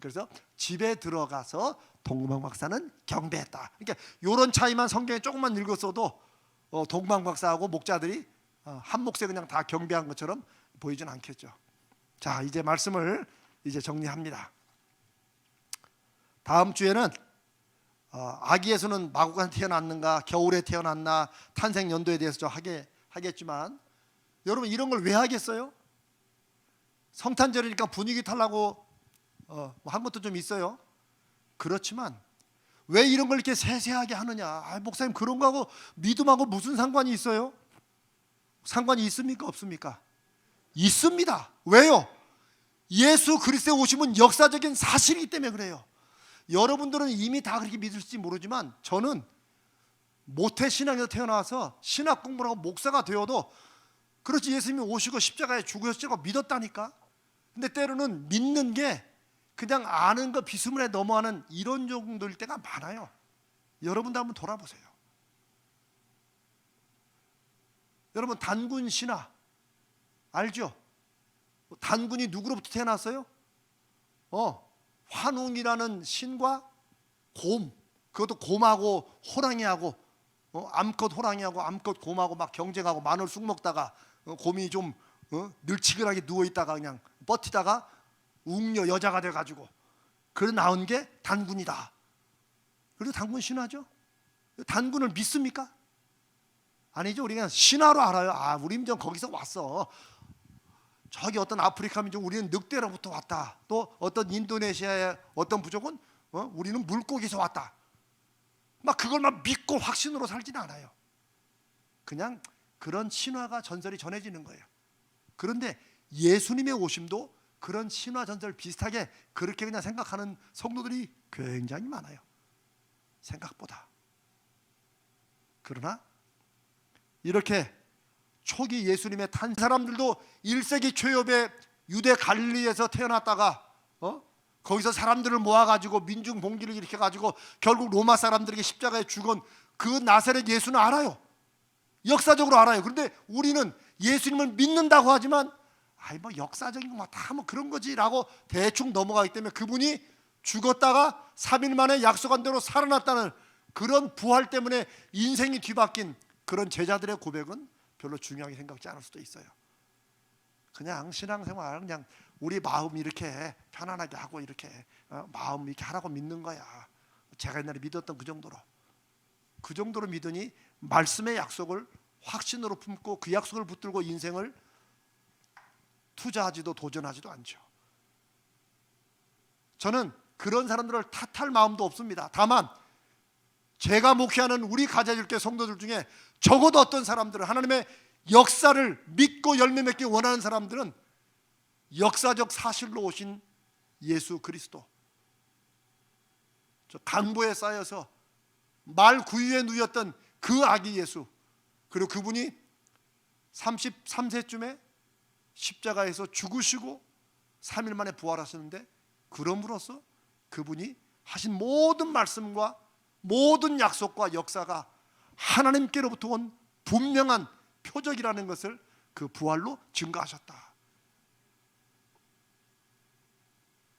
그래서 집에 들어가서 동방 박사는 경배했다. 그러니까 이런 차이만 성경에 조금만 읽었어도 동방 박사하고 목자들이 한 몫에 그냥 다 경배한 것처럼 보이진 않겠죠. 자, 이제 말씀을 이제 정리합니다. 다음 주에는 아기 예수는 마구간 태어났는가, 겨울에 태어났나, 탄생 연도에 대해서 좀 하겠지만, 여러분 이런 걸 왜 하겠어요? 성탄절이니까 분위기 타려고 한 것도 좀 있어요. 그렇지만 왜 이런 걸 이렇게 세세하게 하느냐? 목사님, 그런 거하고 믿음하고 무슨 상관이 있어요? 상관이 있습니까? 없습니까? 있습니다. 왜요? 예수 그리스도에 오심은 역사적인 사실이기 때문에 그래요. 여러분들은 이미 다 그렇게 믿을지 모르지만 저는 모태신앙에서 태어나서 신학 공부를 하고 목사가 되어도 그렇지, 예수님이 오시고 십자가에 죽으셨다고 믿었다니까. 근데 때로는 믿는 게 그냥 아는 거 비스무리하게 넘어가는 이런 정도일 때가 많아요. 여러분도 한번 돌아보세요. 여러분 단군 신화 알죠? 단군이 누구로부터 태어났어요? 환웅이라는 신과 곰, 그것도 곰하고 호랑이하고 암컷 호랑이하고 암컷 곰하고 막 경쟁하고 마늘 쑥 먹다가 곰이 좀 늘치근하게 누워있다가 그냥 버티다가 웅녀 여자가 돼가지고 그래서 나온 게 단군이다. 그래서 단군 신화죠. 단군을 믿습니까? 아니죠. 우리가 신화로 알아요. 우리 민족 거기서 왔어. 저기 어떤 아프리카 민족, 우리는 늑대로부터 왔다. 또 어떤 인도네시아의 어떤 부족은 우리는 물고기에서 왔다. 막 그걸 막 믿고 확신으로 살지는 않아요. 그냥 그런 신화가 전설이 전해지는 거예요. 그런데 예수님의 오심도 그런 신화 전설 비슷하게 그렇게 그냥 생각하는 성도들이 굉장히 많아요. 생각보다. 그러나 이렇게 초기 예수님의 탄 사람들도 1세기 초엽에 유대 갈릴리에서 태어났다가 거기서 사람들을 모아가지고 민중 봉기를 일으켜가지고 결국 로마 사람들에게 십자가에 죽은 그 나사렛 예수는 알아요. 역사적으로 알아요. 그런데 우리는 예수님을 믿는다고 하지만 뭐 역사적인 거 다 뭐 그런 거지라고 대충 넘어가기 때문에 그분이 죽었다가 3일 만에 약속한 대로 살아났다는 그런 부활 때문에 인생이 뒤바뀐 그런 제자들의 고백은 별로 중요하게 생각지 않을 수도 있어요. 그냥 신앙생활 그냥 우리 마음 이렇게 편안하게 하고 이렇게 마음 이렇게 하라고 믿는 거야. 제가 옛날에 믿었던 그 정도로 믿으니 말씀의 약속을 확신으로 품고 그 약속을 붙들고 인생을 투자하지도 도전하지도 않죠. 저는 그런 사람들을 탓할 마음도 없습니다. 다만 제가 목회하는 우리 가자줄교 성도들 중에 적어도 어떤 사람들은 하나님의 역사를 믿고 열매 맺기 원하는 사람들은 역사적 사실로 오신 예수 그리스도, 저 강보에 쌓여서 말 구유에 누였던 그 아기 예수, 그리고 그분이 33세쯤에 십자가에서 죽으시고 3일 만에 부활하셨는데 그럼으로써 그분이 하신 모든 말씀과 모든 약속과 역사가 하나님께로부터 온 분명한 표적이라는 것을 그 부활로 증거하셨다.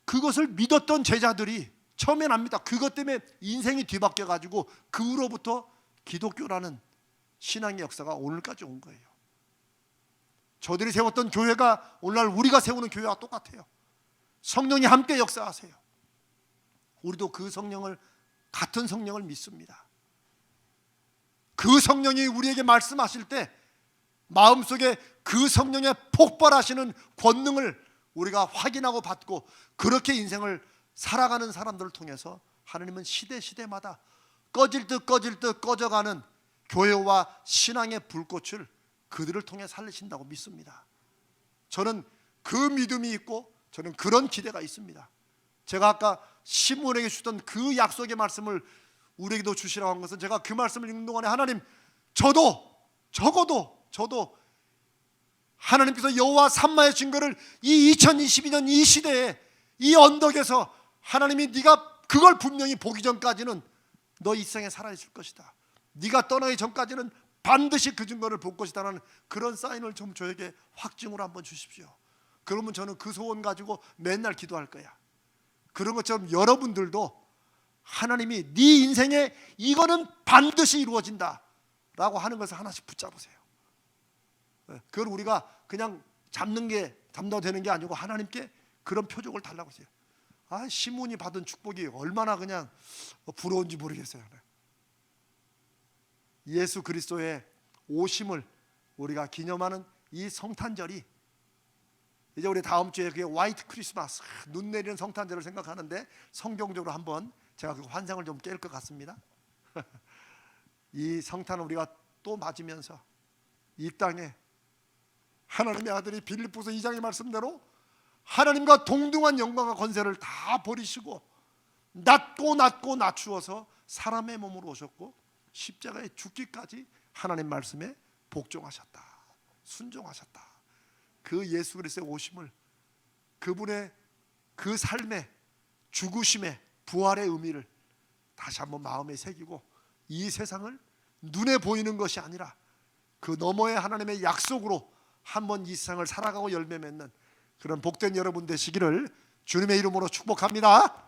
그것을 믿었던 제자들이 처음엔 압니다. 그것 때문에 인생이 뒤바뀌어 가지고 그 후로부터 기독교라는 신앙의 역사가 오늘까지 온 거예요. 저들이 세웠던 교회가 오늘날 우리가 세우는 교회와 똑같아요. 성령이 함께 역사하세요. 우리도 그 성령을, 같은 성령을 믿습니다. 그 성령이 우리에게 말씀하실 때 마음속에 그 성령의 폭발하시는 권능을 우리가 확인하고 받고 그렇게 인생을 살아가는 사람들을 통해서 하나님은 시대마다 꺼질 듯 꺼져가는 교회와 신앙의 불꽃을 그들을 통해 살리신다고 믿습니다. 저는 그 믿음이 있고 저는 그런 기대가 있습니다. 제가 아까 시므온에게 주던 그 약속의 말씀을 우리에게도 주시라고 한 것은 제가 그 말씀을 읽는 동안에 하나님, 적어도 하나님께서 여호와 삼마의 증거를 이 2022년 이 시대에 이 언덕에서 하나님이 네가 그걸 분명히 보기 전까지는 너 이 세상에 살아있을 것이다. 네가 떠나기 전까지는 반드시 그 증거를 볼 것이다라는 그런 사인을 좀 저에게 확증으로 한번 주십시오. 그러면 저는 그 소원 가지고 맨날 기도할 거야. 그런 것처럼 여러분들도 하나님이 네 인생에 이거는 반드시 이루어진다 라고 하는 것을 하나씩 붙잡으세요. 그걸 우리가 그냥 잡도 되는 게 아니고 하나님께 그런 표적을 달라고 하세요. 시므온이 받은 축복이 얼마나 그냥 부러운지 모르겠어요. 예수 그리스도의 오심을 우리가 기념하는 이 성탄절이 이제 우리 다음 주에 그게 화이트 크리스마스, 눈 내리는 성탄절을 생각하는데 성경적으로 한번 제가 그 환상을 좀 깰 것 같습니다. 이 성탄을 우리가 또 맞으면서 이 땅에 하나님의 아들이 빌립보서 2장의 말씀대로 하나님과 동등한 영광과 권세를 다 버리시고 낮고 낮추어서 사람의 몸으로 오셨고 십자가에 죽기까지 하나님 말씀에 복종하셨다, 순종하셨다. 그 예수 그리스도의 오심을, 그분의 그 삶의 죽으심의 부활의 의미를 다시 한번 마음에 새기고 이 세상을 눈에 보이는 것이 아니라 그 너머의 하나님의 약속으로 한번 이 세상을 살아가고 열매 맺는 그런 복된 여러분 되시기를 주님의 이름으로 축복합니다.